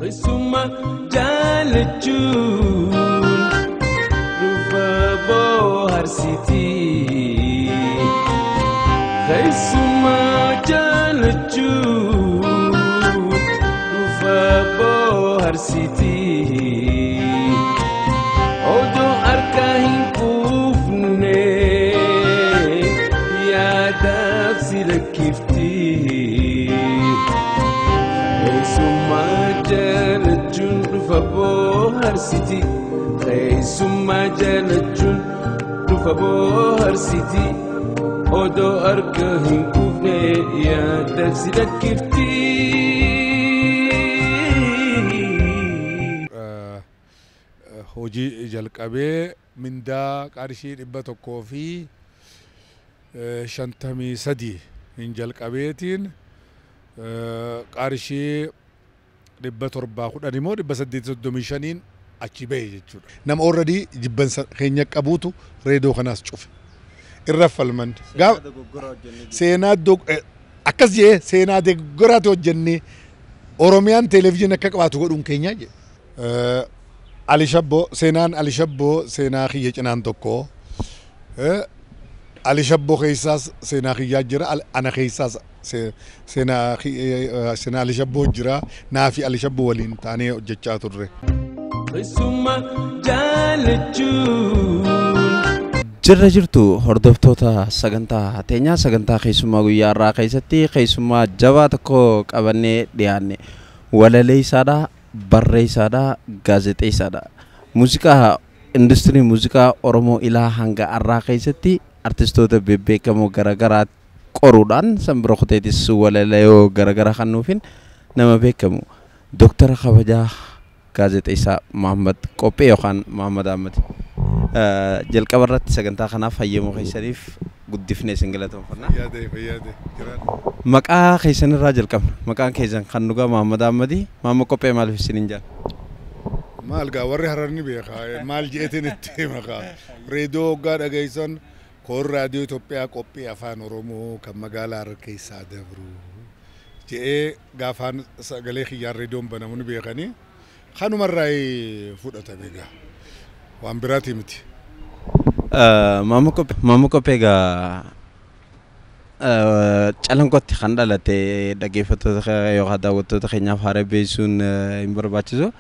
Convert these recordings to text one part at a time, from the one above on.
ثم جالجون رفابو هرسيتي ثم جالجون رفابو هرسيتي أودو أركاهين كوفني يا دافسي لكفتي ثم جالجون رفابو هرسيتي ثم جالجون رفابو هرسيتي أودو أركاهين كوفني يا دافسي لكفتي hojii jalqabee mindaa qarshii 153 hin jalqabeetiin qarshii 710 immoo 835 achi ba'e jechuudha. Nama already jibbansa keenya qabuutu reedoo kanaas cufe. Irra falman. Seenaa akkas jee seenaa doggoraati hojjennee Oromiyaan televezyiinii akka qabaatu godhuun keenya jee. Ali Shabbo seenaan Ali Shabbo seenaa kiyya cinaan tokko Ali Shabbo keessaas seenaa kiyyaa jira ana keessaas seenaa Ali Shabbo jira naafi Ali Shabbo waliin taanee hojjechaa turre. Jirra jirtu hordoftoota sagantaa teenyaa sagantaa keessummaa guyyaa irraa keessatti keessummaa jabaa tokko qabannee dhiyaanne walaleessaadha. Barreessaadha gaazexeessaadha muuziqaa industirii muuziqaa Oromoo ilaa hanga arraa keessatti artistoota bebbeekamoo garagaraa qoruudhaan sanbira kuteetis walalayoo garagaraa kan nuufin nama beekamu Dooktara kabajaa gaazexeessaa Mahammad Qophee yookaan Mahammad Ahmad jalqaba irratti sagantaa kanaaf hayyamoo keessaniif guddifnee singalatamfannaa. Fayyade jiraan. Maqaa keessanirraa jalqabna. Maqaan keessan kan dhugaa Mahammad Ahmadi. Mahammad Qophee maaliif isiniin jaan? Maal gaa warri hararni beekaa maal jeetiin itti maqaa reediyoo hoggaa dhageessan koor raadiyoo Itoophiyaa qophii afaan Oromoo kan magaalaa Harar keessaa dabru je'ee gaafaan sagalee kiyyaan reediyoon banamu ni beekanii kanumarraa fudhatame gaa waan biraati miti. Mahammad Qophee gaa calanqootti kan dhalate dhaggeeffattoota yookaan daawwattoota keenyaaf haara beeksisuun hin barbaachisu.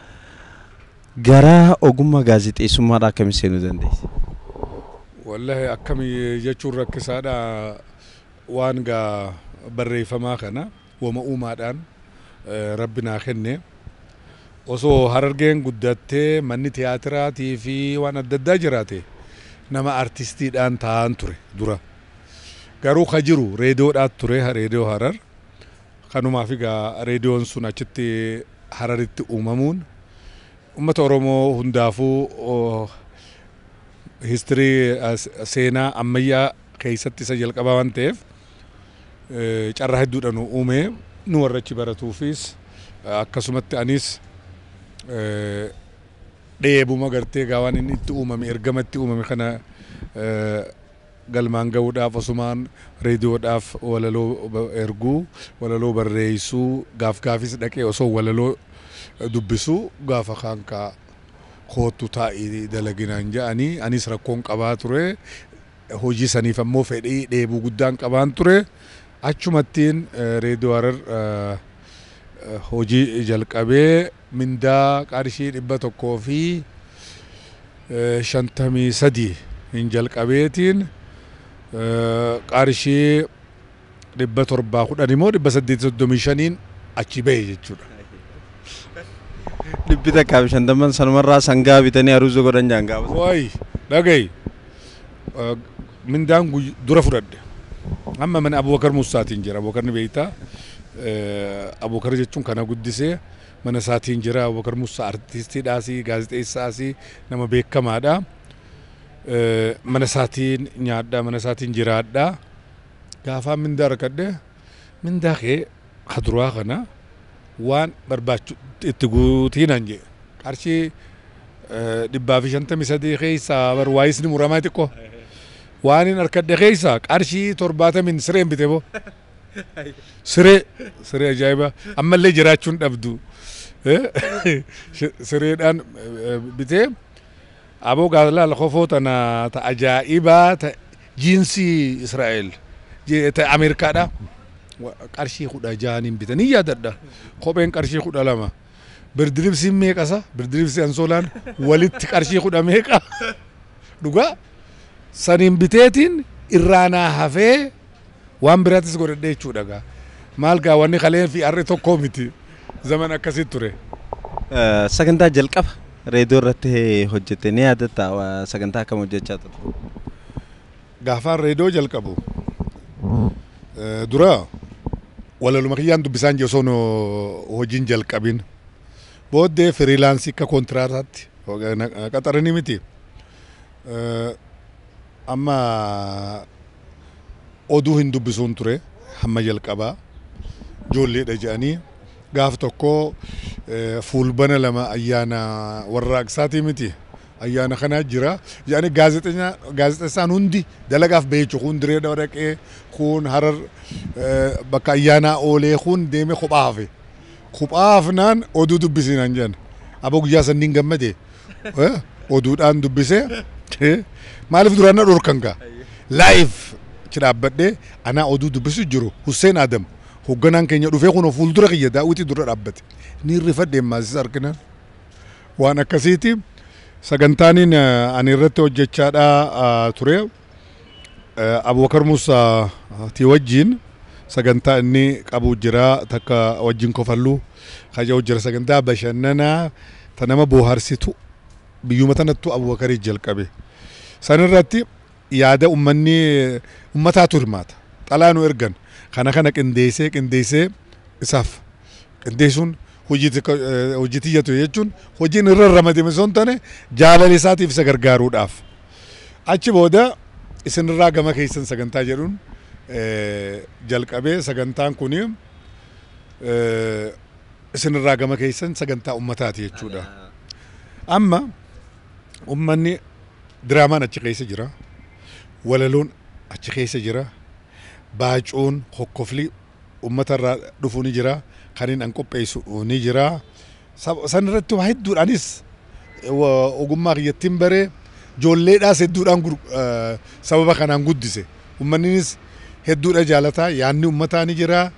Gara ogummaa gaazexeessummaadhaa akkamiin seenuu dandeesse? Wallahi akkamii jechuun rakkisaadha waan gaa barreeffamaa kana wama uumaadhaan rabbi naa kenne osoo Harargeen guddattee manni tiyaatiraatii fi waan adda addaa jiraate nama artistiidhaan taa'an ture dura. Garuu ka jiru reediyoodhaan ture reediyoo Harar kanumaaf egaa reediyoon sun achitti Hararitti uumamuun ummata Oromoo hundaafuu histirii seenaa ammayyaa keessatti isa jalqabaa waan ta'eef carraa hedduudhaan uumee nu warra achi baratuufis akkasumatti anis dheebuma gartee gaawwan inni itti uumame ergamatti uumame kana galmaan ga'uudhaaf osumaan reediyoodhaaf walaloo erguu walaloo barreessuu gaafis dhaqee osoo walaloo dubbisuu gaafa kankaa kootu taa'ii dalaginaan jedhanii anis rakkoon qabaa ture hojii saniif ammoo fedhii dheebuu guddaan qabaan ture achumattiin reediyoo Harar hojii jalqabee mindaa qarshii 153 hin jalqabeetiin qarshii 710 immoo 835 achi ba'e jechuudha. Dhibbita kaab shantaman sanumarraa sangaa bitanii aruuza godhan jaan gaafas. Wayi dhagayi mindaan dura fudhadhe amma mana Abubakar Musaatiin jira Abubakar ni beektaa Abubakar jechuun kana guddisee mana isaatiin jira Abubakar Musaa artistiidhaasi gaazexeessaasi nama beekamaadha. Mana isaatiin nyaadhaa mana isaatiin jiraadhaa gaafaan mindaa rakkadhe mindaa kee haduraa kana waan barbaachu itti guutiinan jedhe qarshii 153 keessaa barwaayisni muramaa xiqqoo waan hin harkadhe keessaa qarshii 70 sireen bite boo siree ajaa'iba ammallee jiraachuun dhabdu sireedhaan bitee aboo gaazalaa lakofoo tana ta ajaa'ibaa ta jiinsii Israa'el ta Ameerikaadha qarshii 16 bitanii yaadadha kopheen qarshii 12 birdilibsiin meeqasa birdilibsi ansolaan walitti qarshii 10 meeqa dhugaa saniin biteetiin irraanaa hafee waan biraatis godhadhee jechuudha maal gaa wanni kaleen fi harri tokkoo miti zaman akkasitti ture. Sagantaa jalqaba reediyoo irratti hojjette ni yaadatta sagantaa akkam hojjechaa turte? Gaafaan reediyoo jalqabu dura walaluma kiyyaan dubbisaan jiru osoo hojiin jalqabin booddee firiilaansii akka kontiraataatti qaxaranii miti amma oduu hin dubbisuun ture hamma jalqabaa ijoolleedha jedhanii gaaf tokko fuulbana lama ayyaana warraaqsaatii miti ayyaana kanaa jira jedhanii gaazexeessaan hundi dalagaaf beechu kun direedha dhaqee kun harar bakka ayyaanaa oolee kun deeme kophaa hafe kophaa hafnaan oduu dubbisiinan jedhan aboo guyyaa sanniin gammade oduudhaan dubbisee maaliif duraan na dhorkan gaa laayif dhaabbadhee anaa oduu dubbisu jiru Hussein Adam hoogganaan keenya dhufee kun fuuldura kiyya daawwitii dura dhaabbate ni rifadhee maasis arginan waan akkasiiti sagantaaniin ani irratti hojjechaadha ture Abubakar Musaa ti wajjin sagantaa inni qabu jira takka wajjin kofalluu kaja hojjira sagantaa bashannanaa ta nama booharsitu biyyuma tanattu Abubakarii jalqabe sanirratti yaada ummataatu hirmaata xalaanu ergan kana qindeessee isaaf qindeessuun hojii tiyyatu jechuun hojiin irra ramadame son tane jaalala isaatiif isa gargaaruudhaaf achi booda isinirraa gama keessan sagantaa jedhuun jalqabee sagantaan kun isinirraa gama keessan sagantaa ummataati jechuudha amma ummanni diraamaan achi keessa jira walaloon achi keessa jira baacuun hokkofli uummatarraa dhufu ni jira kaniin an qopheessu ni jira san irratti waa hedduudhaanis ogummaa kiyyattiin baree ijoolleedhaas hedduudhaan sababa kanaan guddise uummanninis hedduudha jaalataa yaanni uummataa ni jira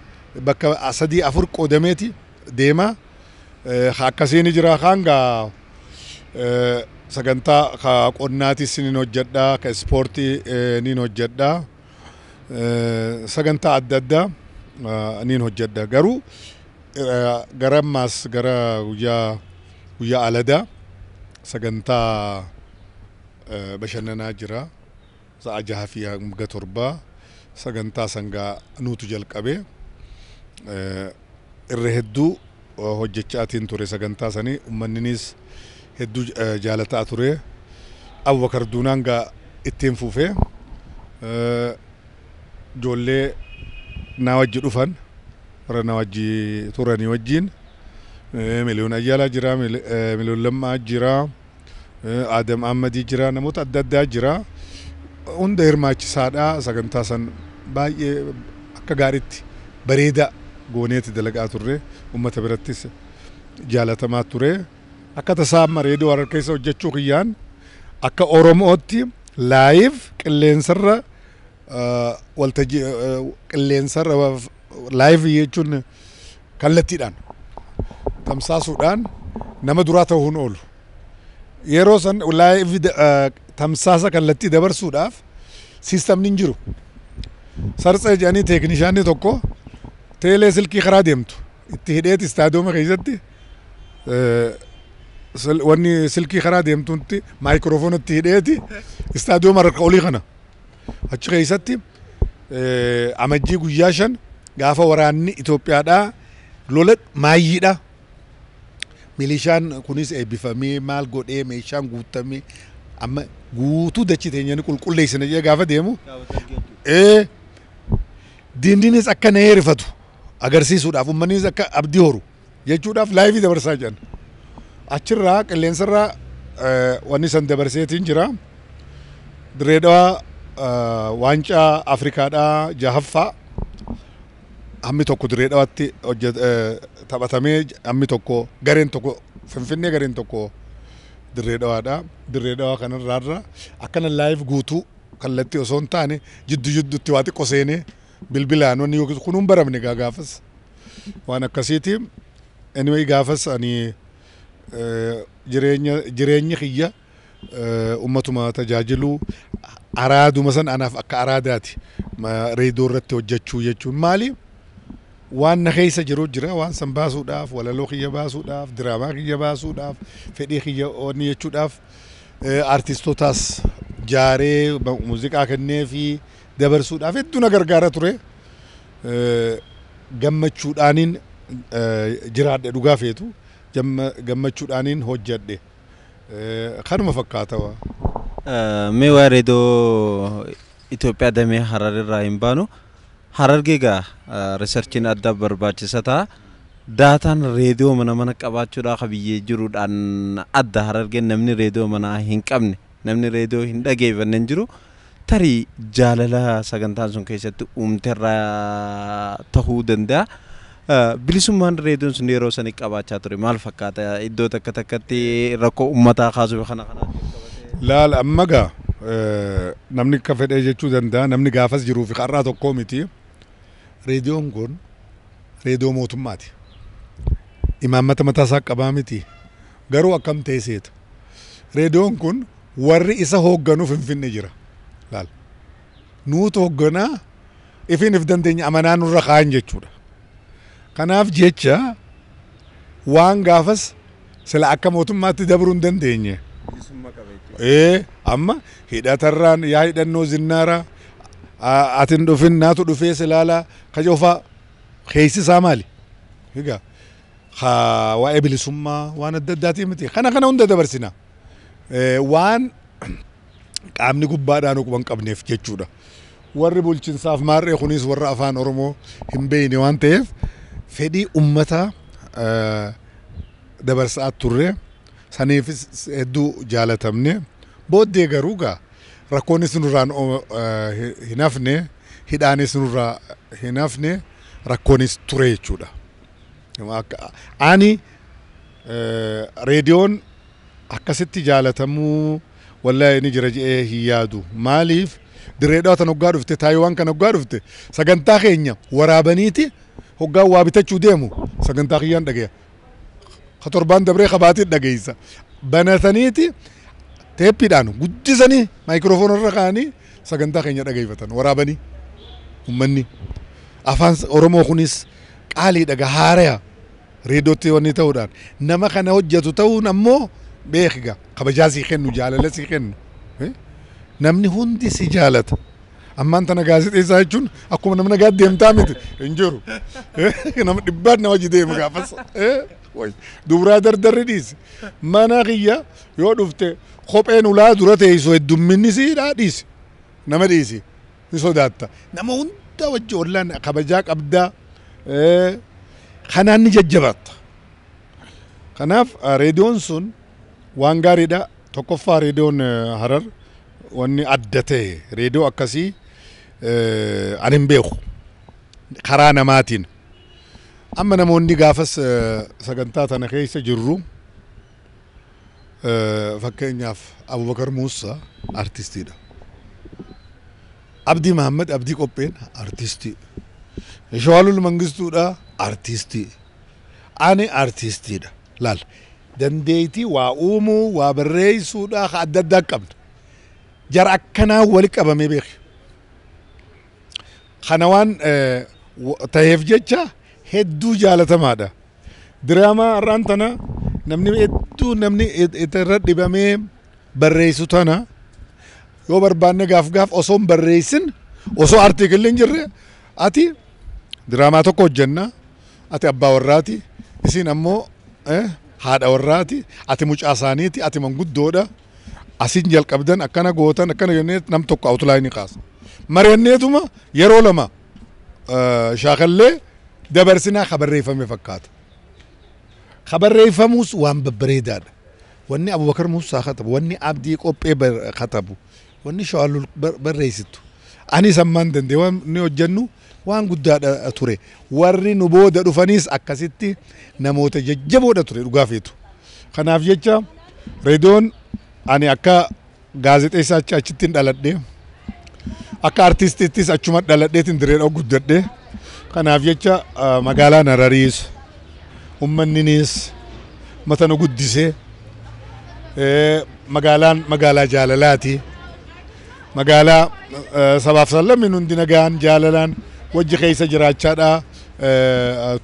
bakka 3-4 qoodameeti deema akkasii ni jira kaangaa sagantaa ka qonnaatis nin hojjedha ka ispoortii nin hojjedha sagantaa adda addaa nin hojjedha garuu garammaas gara guyyaa aladaa sagantaa bashannanaa jira sa'a 6 fi hanga 7 sagantaa sangaa nuutu jalqabe irra hedduu hojjechaatiin ture sagantaa sanii ummanninis hedduu jaalataa ture Abubakar Duunaan gaa ittiin fufee ijoollee naa wajji dhufan warra naa wajji turanii wajjiin miliyoon Ayyaalaa jira miliyoon Lammaa jira Adam Ahmadii jira namoota adda addaa jira hunda hirmaachisaadha sagantaa san baay'ee akka gaariitti bareeda gooneeti dalagaa turre ummata birattis jaalatamaa ture akka tasaa reediyoo Harar keessa hojjechuu kiyyaan akka Oromootti laayiv qilleensarra waltajjii qilleensarra laayiv jechuun kallattiidhaan tamsaasuudhaan nama duraa ta'uun oolu yeroo san laayiv tamsaasa kallattii dabarsuudhaaf siistamni hin jiru sartsee jedhanii teeknishaanni tokko teelee silkii karaa deemtu itti hidheeti istaadiyooma keessatti wanni silkii karaa deemtutti maayikiroofoonatti hidheeti istaadiyooma harka olii kana achi keessatti amajjii guyyaa 5 gaafa waraanni Itoophiyaadhaa lola maayyiidha milishaan kunis eebbifamee maal godhee meeshaan guutamee amma guutuu dachii teenyanii qulqulleessina jee gaafa deemu diindiinis akka na heerifatu agarsiisuudhaaf uummannis akka abdii horu jechuudhaaf laayivii dabarsaa jiran achirraa qilleensarraa wanni san dabarseetiin jira Direedawaa waancaa Afrikaadhaa 6ffaa hammi tokko Direedawaatti taphatamee ammi tokko gareen tokko finfinnee gareen tokko dirree dhawaadha. Dirree dhawaa kanarraa akkana live guutuu kallattii osoo hin taane jidduutti waa xiqqoo seenee bilbilaan wanni yookiin kunuun baramne gaafas waan akkasiiti. Anyway gaafas ani jireenya kiyya ummatuma tajaajiluu araaduma san anaaf akka araadaati reediyoo irratti hojjechuu jechuun maali waan na keessa jiru jira waan san baasuudhaaf walaloo kiyya baasuudhaaf diraamaa kiyya baasuudhaaf fedhii kiyya onni jechuudhaaf artistootaas jaaree muuziqaa kennee fi dabarsuudhaaf hedduu na gargaara ture. Gammachuudhaaniin jiraadhe dhugaa feetu gammachuudhaaniin hojjedhe kanuma fakkaata. Mee waa reediyoo Itoophiyaa damee Hararraa hin baanu Harargee gaa riisarchiin adda barbaachisa ta'a. Daataan reediyoo mana qabaachuudhaa qabiyyee jiruudhaan adda Harargeen namni reediyoo manaa hin qabne namni reediyoo hin dhageeffanne hin jiru. Tarii jaalala sagantaan sun keessatti uumterraa ta'uu danda'a. Bilisummaan reediyoon sun yeroo sanii qabaachaa ture maal fakkaata iddoo takkatti rakkoo uummataa kaasuu kana laal amma gaa namni akka fedhee jechuu danda'a namni gaafas jiruu fi qarraa tokkoo miti. Reediyoon kun reediyoo mootummaati. Imaammata mataa isaa qabaa miti. Garuu akkam ta'e seeta. Reediyoon kun warri isa hoogganu Finfinnee jira. Laal nuutu hoogganaa ifin if dandeenya amanaa nurra kaa'an jechuudha. Kanaaf jecha waan gaafas sila akka mootummaatti dabruu hin dandeenye. Amma hidhatarraan yaa hidhannoo zinnaaraa atin dhufin naatu dhufee silaalaa kajoofaa keessisaa maali? Egaa waa'ee bilisummaa waan adda addaatii miti. Kana hunda dabarsina. Waan qaamni gubbaadhaan quban qabneef jechuudha. Warri bulchiinsaaf maarree kunis warra afaan Oromoo hin beekne waan ta'eef fedhii uummataa dabarsaa turre saniifis hedduu jaalatamne booddee garuu gaa rakkoonis nurraan hin hafne hidhaanis nurraa hin hafne rakkoonis ture jechuudha. Ani reediyoon akkasitti jaalatamuu wallahi ni jira je'ee hin yaadu. Maaliif dirree dhawatan hoggaa dhufte Taayiwaan kan hoggaa dhufte sagantaa keenya waraabaniiti hoggaa waa bitachuu deemu sagantaa kiyyaan dhageenya. Ka torbaan dabree kabaatiin dhageessa. Banataniiti teeppiidhaan guddisanii maayikiroofoonarra kaa'anii sagantaa keenya dhageeffatan waraabanii uummanni. Afaan Oromoo kunis qaalii dhaga haaraya reediyootti wanni ta'uudhaan nama kana hojjetu ta'uun ammoo beekiga kabajaa sii kennu jaalala sii kennu. Namni hundi si jaalata. Ammaan tana gaazexeessaa jechuun akkuma namni nagaa deemtaa miti hin jiru. Nama dhibbaat nama hojii deema gaafas. Duraa dardarri dhiisi. Mana kiyya yoo dhufte kopheen ulaa dura teessu heddumminni siidhaa dhiisi. Nama dhiisi. Ni sodaatta. Nama hunda wajji ollaan kabajaa qabdaa. Kanaan ni jajjabaata. Kanaaf reediyoon sun waan gaariidha. Tokkoffaa reediyoon Harar wanni adda ta'e reediyoo akkasii ani hin beeku karaa namaatiin. Amma namoonni gaafas sagantaa tana keessa jirru fakkeenyaaf Abubakar Muusaa artistiidha. Abdii Mahammad Abdii Qopheen artistii. Shawaalul Mangistuudha artistii. Ani artistiidha. Laal dandeettii waa uumuu waa barreessuudha adda addaa qabna. Jara akkanaa wali qabamee beeki. Kana waan ta'eef jecha hedduu jaalatamaadha. Diraamaa har'aan tana namni hedduu namni irra dhibamee barreessu tana yoo barbaanne gaaf osoo hin barreessin osoo artiikilli hin jirre ati diraamaa tokko hojjenna ati abbaa warraati isin ammoo haadha warraati ati mucaa isaaniiti ati manguddoodha asin jalqabdan akkana gootan akkana jennee nam tokko outline kaasa. Mari'anneetuma yeroo lama shaakallee dabarsinaa kabarreeffame fakkaata. Kabarreeffamuus waan babbareedaadha. Wanni Abubakar Muusaa katabu, wanni Abdii Qophee katabu, wanni Shawaalul barreessitu ani sammaan dandee waan ni hojjennu waan guddaadha ture warri nu booda dhufaniis akkasitti namoota jajjaboodha ture dhugaafeetu kanaaf jecha reediyoon ani akka gaazexeessaa achitti dhaladhe akka artistiittis achuma dhaladheetiin direedha guddadhe kanaaf jecha magaalaan Harariis ummanninis mata nu guddisee magaalaa jaalalaati magaalaa sabaaf sallamni hundi nagaan jaalalaan wajji keessa jiraachaadha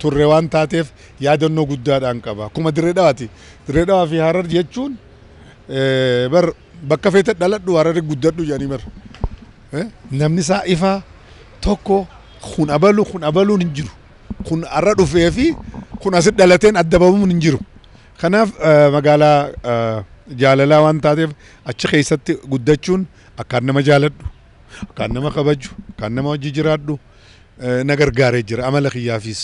turre waan taateef yaadannoo guddaadhaan qaba akkuma dirree dhawaa fi Harar jechuun bar bakka feete dhaladhu Harari guddadhu jedhanii bar namni isaa ifaa tokko kun abaluun hin jiru kun arra dhufee fi kun asit dhalateen adda bahuun hin jiru kanaaf magaalaa jaalalaa waan taateef achi keessatti guddachuun akkaan nama jaaladhu akkaan nama kabaju akkaan nama wajji jiraadhu na gargaaree jira amala kiyyaafis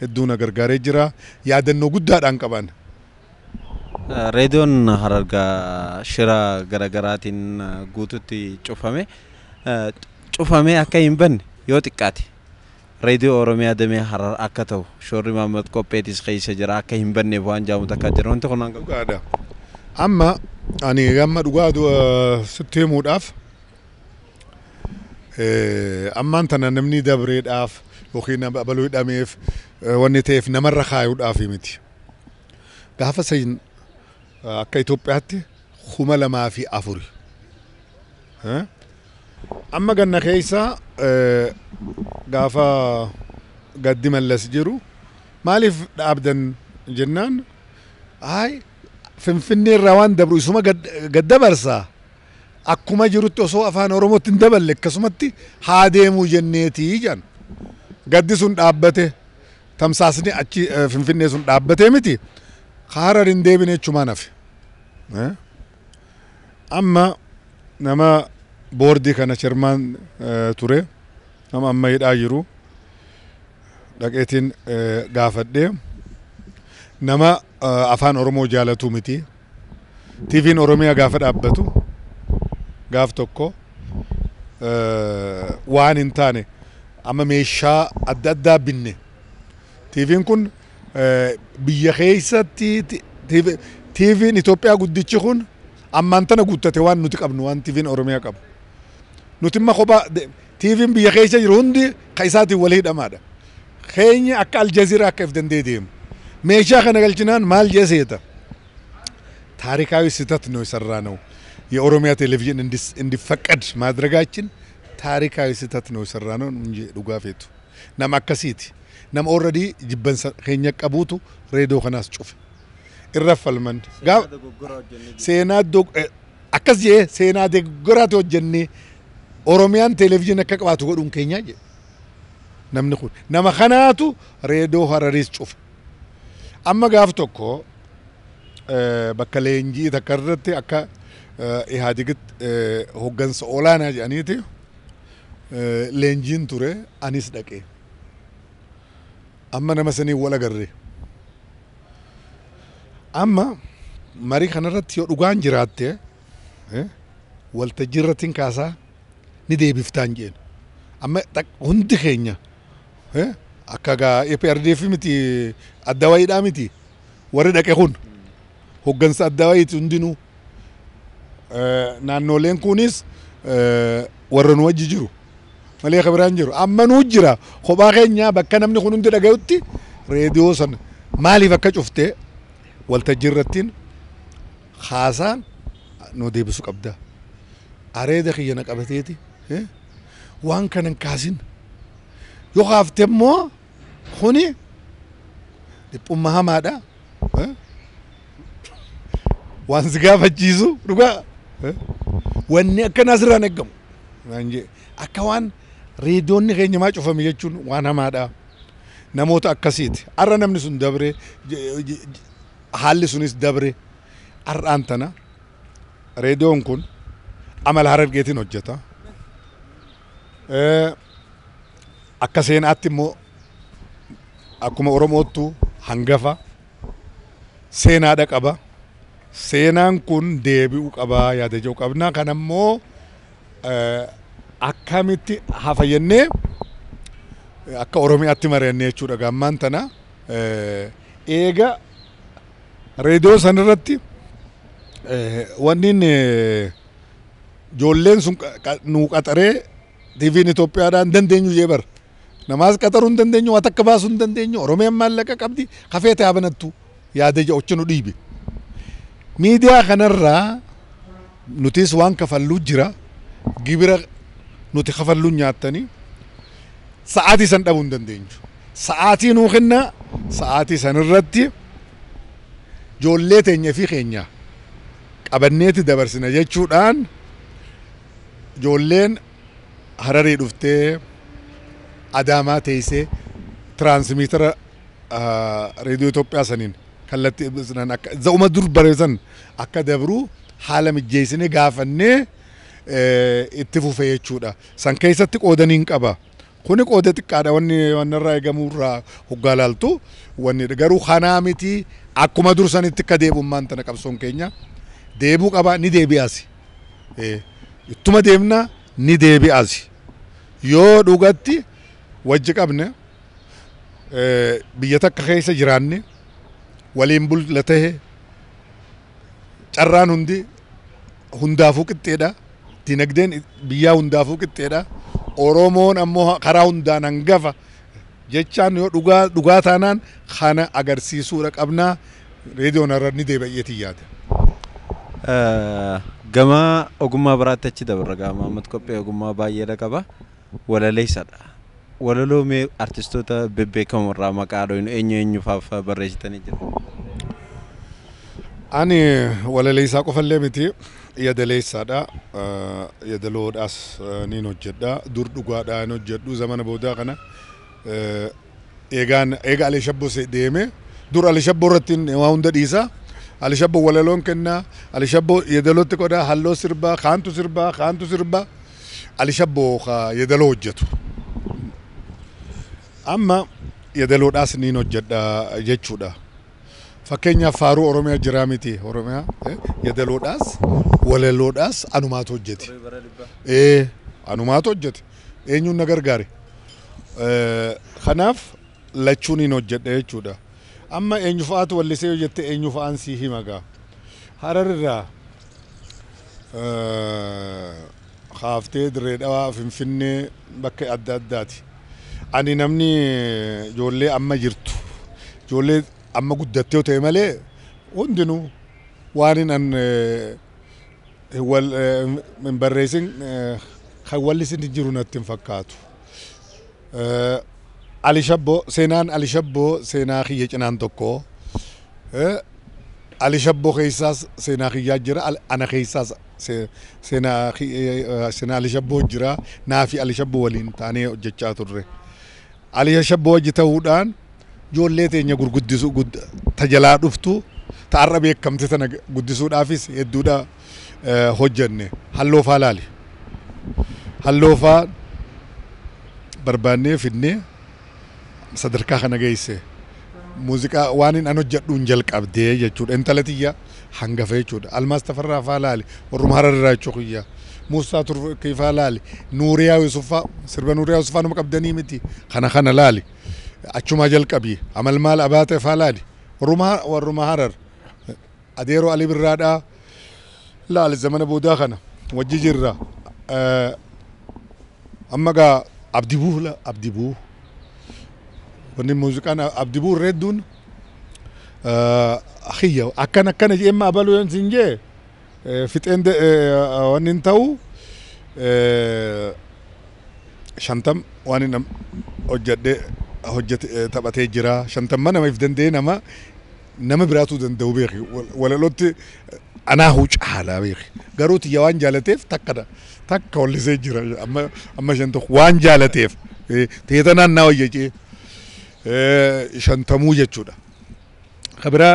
hedduu na gargaaree jira yaadannoo guddaadhaan qaban. Reediyoon Harargaa shira garaagaraatiin guututti cufame akka hin banne yoo xiqqaate reediyoo Oromiyaa damee Harar akka ta'u shoorri Maamad Qopheetis keessa jira akka hin banneef waan jaamutu akka jira wanti kun dhugaadha. Amma ani gamma dhugaa sitti himuudhaaf ammaan tana namni dabreedhaaf yookiin abaluu hidhameef wanni ta'eef namarra kaayuudhaaf miti. Gaafa sayin akka Itoophiyaatti 2004 amma ganna keessa gaafa gaddi mallas jiru maaliif dhaabdan jennaan Finfinnee irraa waan dabru isuma gaddabarsaa akkuma jirutti osoo afaan Oromootti hin daballe akkasumatti haa deemuu jenneetii jedhan gaddi sun dhaabbate tamsaasni achi Finfinnee sun dhaabbatee miti Harar hin deebine jechumaan hafe amma nama boordii kana chairman ture nama amma hidhaa jiru dhaqeetiin gaafadhee nama afaan Oromoo jaalatu miti TV'n Oromiyaa gaafa dhaabbatu gaaf tokko waan hin taane amma meeshaa adda addaa binne TV'n kun biyya keessatti TV'n Itoophiyaa guddichi kun ammaan tana guuttate waan nuti qabnu waan TV'n Oromiyaa qabu nuti imma kophaa TV'n biyya keessa jiru hundi ka isaatiin walii hidhamaadha keenya akka Aljazeera akka if dandee deemu meeshaa kana galchinaan maal jeeseeta ታሪካዊ ስህተት ነው የሰራነው የኦሮሚያ ቴሌቪዥን እንዲፈቀድ ማድረጋችን ታሪካዊ ስህተት ነው የሰራነው እንጂ ዱጋፌቱ ናማከሲቲ ናም ኦሬዲ ጅበን ኸኛ ቀቡቱ ሬዲዮ ከናስ ጩፍ ይረፈልመንድ ጋ ሴና ዶ አከዚ ሴና ደጎራት ወጀኒ ኦሮሚያን ቴሌቪዥን ከቀባቱ ጎዱን ኬኛ ናምንኹ ናማ ኸናቱ ሬዲዮ ሀረሪስ ጩፍ አማ ጋፍቶኮ bakka leenjii takka irratti akka Ihaadigit hoggansa olaanaa jedhaniiti leenjiin ture anis dhaqee amma nama sanii wal agarre amma marii kanarratti yoo dhugaan jiraatte waltajjii irrattiin kaasaa ni deebiftaan jeen amma hundi keenya akka gaa EPRDF miti adda wayiidhaa miti warri dhaqe kun hoggansa adda wayiiti hundinuu naannoleen kunis warra nu wajji jiru malee kabiraan jiru amma nu jira kophaa keenya bakka namni kun hundi dhagayutti reediyoo san maaliif akka cuftee waltajjii irrattiin haasaan nu deebisu qabda areeda kiyya na qabateeti waan kanan kaasin yoo haafte immoo kuni dhiphummaa hamaadha waan si gaafachiisu dhugaa wanni akkana asirraan eeggamu akka waan reediyoonni keenya maa cufame jechuun waan hamaadha namoota akkasiiti har'a namni sun dabre haalli sunis dabre har'aan tana reediyoon kun amala Harargeetiin hojjeta akka seenaatti immoo akkuma Oromoottu hangafa seenaadha qaba seenaan kun deebi'uu qabaa yaada jiru qabna kanammoo akkamitti hafayyannee akka Oromiyaatti mari'annee jechuudha gammaan tana eega reediyoo sanarratti wannin ijoolleen sun nuu qaxaree TV'n Itoophiyaadhaan dandeenyu jee bar namaas qaxaruu hin dandeenyu waan takka baasuu hin dandeenyu Oromiyaan maallaqa qabdi kafeete habanattu yaada jecha nu dhiibe miidiyaa kanarraa nutis waan kafalluu jira gibira nuti kafalluu nyaattanii sa'aatii san dhabuu hin dandeenyu sa'aatii nuu kenna sa'aatii sanirratti ijoollee teenya fi keenya qabanneeti dabarsina jechuudhaan ijoolleen Hararii dhuftee Adaamaa teessee tiraansmiitara reediyoo Itoophiyaa saniin kallattii ibsinan akka za'uma dur bareesan akka dabru haala mijeessinee gaafannee itti fufee jechuudha. San keessatti qoodaniin qaba. Kuni qooda xiqqaadha wanni irraa eegamurraa hoggaa laaltu wanni garuu kanaa miti akkuma dur sanitti akka deebummaan tana qabsoon keenya deebuu qaba ni deebi'aasi. Ittuma deemna ni deebi'aasi. Yoo dhugatti wajji qabne biyya takka keessa jiraanne waliin bulla ta'e carraan hundi hundaafuu qixxeedha. Dinagdeen biyyaa hundaafuu qixxeedha. Oromoon ammoo karaa hundaan hangafa jechaan yoo dhugaa taanaan kana agarsiisuudha qabnaa reediyoon irra ni deebi'eeti yaada. Gama ogummaa biraatti achi dabarra gama Mahammad Qophee ogummaa baay'eedha qaba. Walaleessadha. Walaloo mee artistoota bebbeekamoo irraa maqaa dhooyinu eenyu faaf barreessitanii jiru? Ani walaleessaa qofallee miti yadaleessaadha. Yadaloodhaas niin hojjedha. Dur dhugaadhaan hojjedhu zamana boodaa kana eega Alii Shabboo deeme dur Alii Shabboo irratti waa hunda dhiisa. Alii Shabboo walaloon kennaa. Alii Shabboo yadalootti qodaa halloo sirbaa kaantu sirbaa Alii Shabboo yadaloo hojjetu. Amma yadaloodhaas niin hojjedha jechuudha. Fakkeenyaaf faaruu Oromiyaa jiraa miti Oromiyaa yadaloodhaas walaloodhaas anumaatu hojjete. Anumaatu hojjete. Eenyuun na gargaare. Kanaaf lachuun niin hojjedha jechuudha. Amma eenyu fa'aatu wallisee hojjette eenyu fa'aan sii himagaa. Hararirraa Haaftee Dirree Dhawaa Finfinnee bakka adda addaati. Ani namni ijoollee amma jirtu ijoollee amma guddattee ta'e malee hundinuu waan an barreessin kan wallisin jiru natti hin fakkaatu. Alii Shabboo seenaan Alii Shabboo seenaa kiyya cinaan tokko Alii Shabboo keessaas seenaa kiyyaa jira ana keessaas seenaa Alii Shabboo jira naafi Alii Shabboo waliin taanee hojjechaa turre. Alii Shabboo hojii ta'uudhaan ijoollee teenya gurguddisuu tajalaa dhuftu ta'arra beekamte tana guddisuudhaafis hedduudha hojjenne. Halloofaa laali. Halloofaa barbaannee fidnee sadarkaa kana geesse. Muuziqaa waan an hojjedhuun jalqabdee jechuudha. Intala tiyya hangafa jechuudha. Almaas Tafarraa faa laali. Warruma Hararraa jechuu kiyya. Muusaa Turkii faa laali. Nuuriyaa Yusuffaa sirba Nuuriyaa Yusuffaa nama qabdanii miti. Kana laali. Achumaa jalqabii. Amalmaal Abaatee faa laali. Warruma Harar. Adeeroo Alii Birraadhaa laali zamana boodaa kana wajji jirra. Amma gaa Abdibuu. Wanni muuziqaan Abdibuu reedduun akiyya akkana jeemma abaluu yoon siin jee fixeen wanni hin ta'u 50 waan hin hojjete taphatee jira 50 nama if danda'ee nama biraatu danda'u beeki walalotti anaahu caalaa beeki garuu tiyya waan jaalateef takka wallisee jira amma 50 waan jaalateef teetanaan naa hojjecee 50 jechuudha. Kabira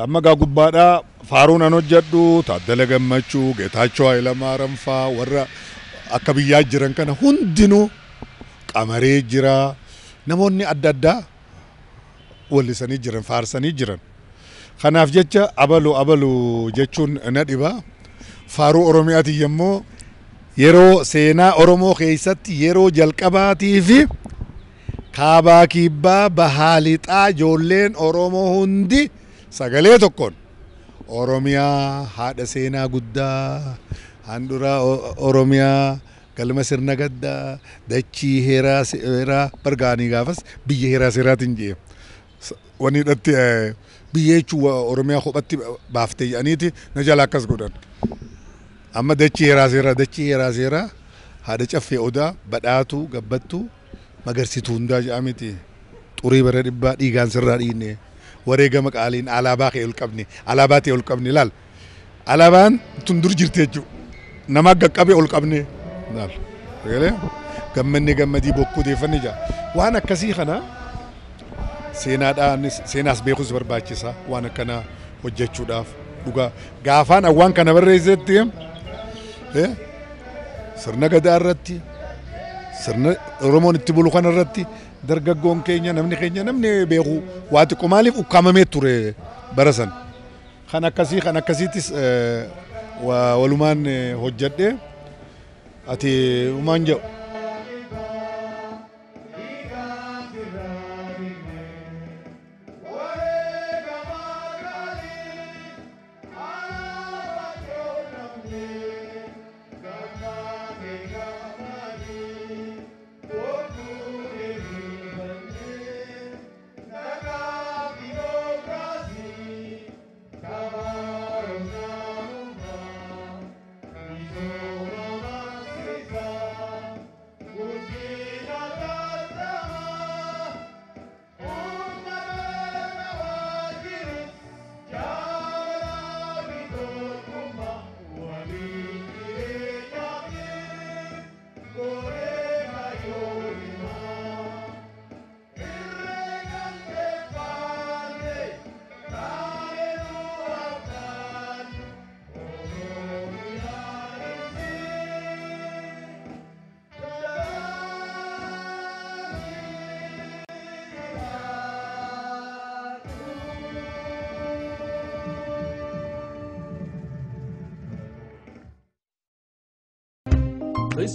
amma gaa gubbaadhaa faaruun an hojjedhu Taaddala Gammachuu Geetaachoo Hayilamaariyaam faa warra akka biyyaa jiran kana hundinuu qamaree jira namoonni adda addaa wallisanii jiran faarsanii jiran. Kanaaf jecha abaluu jechuun na dhiba. Faaruu Oromiyaatiin yemmoo yeroo seenaa Oromoo keessatti yeroo jalqabaatii fi kaabaa kibbaa bahaa lixaa ijoolleen Oromoo hundi sagalee tokkoon Oromiyaa haadha seenaa guddaa handhuraa Oromiyaa galma sirna gaddaa dachii heeraa seeraa bargaanii gaafas biyya heeraa seeraatiin jee wani dhatti biyya jechuun Oromiyaa kophatti baaftee jedhaniiti na jala akkas godhan. Amma dachii heeraa seeraa haadha caffee odaa badhaatu gabbattu magarsituu hundaa jedhamiti xurii bara dhibbaa dhiigaan sirraa dhiinne wareegama qaaliin alaabaa kee ol qabne alaabaa ta'e ol qabne laal alaabaan tun dur jirti jechuudha nama gaqqabe ol qabne laal gammanni gammadii bokkuu deeffanne jaa waan akkasii kana seenaas beekuus barbaachisa waan akkana hojjechuudhaaf dhugaa gaafaan awwaan kana barreessetti sirna gadaa irratti sirna Oromoon itti bulu kana irratti dargaggoon keenya namni beeku waa xiqqoo maaliif ukkaamamee ture barasan kan akkasiitis walumaan hojjedhe ati umaan jedhu.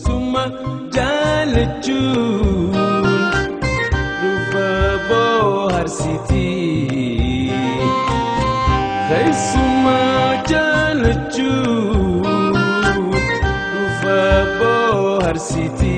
Suma jalachuun dhufa bohaarsiti. Suma jalachuun dhufa bohaarsiti.